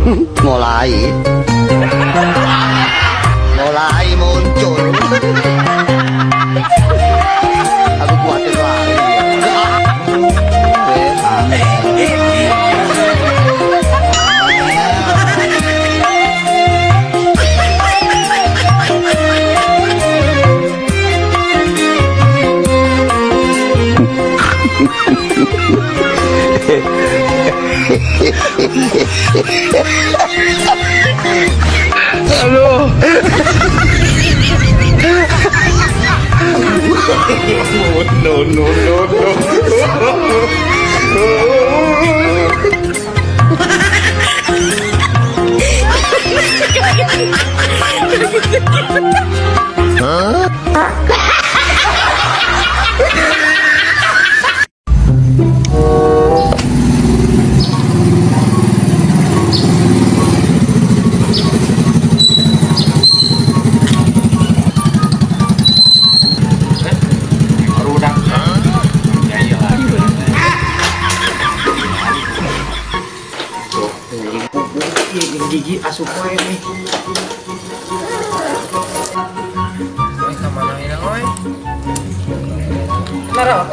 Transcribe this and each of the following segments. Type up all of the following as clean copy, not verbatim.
Mulai muncul. Aku khawatir lagi. Aduh. Gigi asup wae nih. Oi kamana ini oi? Nara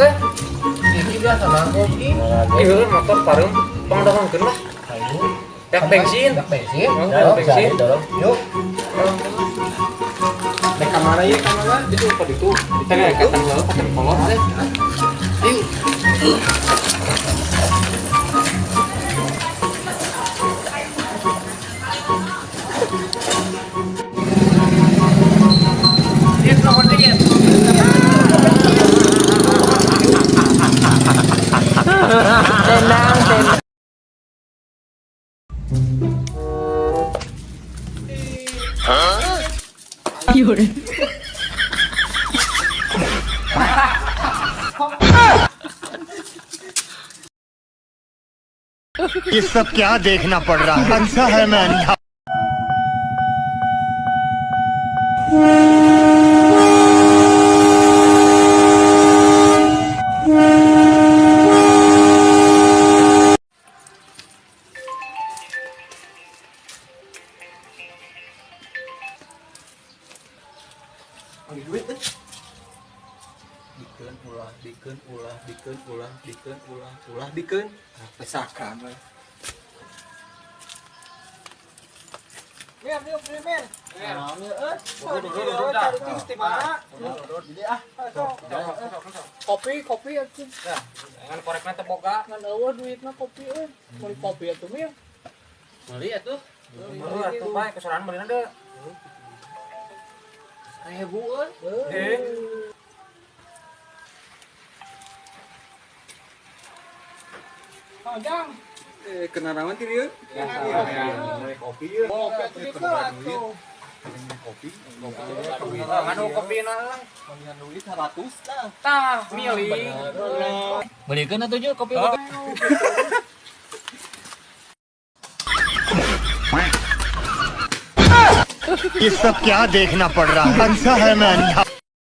gigi biasa mah kopi. Ieu motor pareum pangdahongkeun lah. Yak bensin. Bensin. Yuk. Nek kamana ieu kamana? Itu apa itu? Kita kayak ketang heula pakai kolot teh. Ayo. ये सब क्या देखना पड़ रहा है? अच्छा है मैं अंधा। Duit deh. Dikeun ulah dikeun. Pesakan we. Men. Kopi atuh. Jangan korekna teh boga. Ngan eueuh duitna kopi euy. Meuli kopi atuh mir. Meuli atuh. Meuli atuh bae kesorangan meulina deui. 1000 euy. Jang. Kena rawan ti dieu? Kopi ieu. Kopi. Anu kopina lang. Mun duit 100 tah. Tah, milih. Belikeun atuh ju kopi. ये सब क्या देखना पड़ रहा है? अच्छा है मैं अंधा।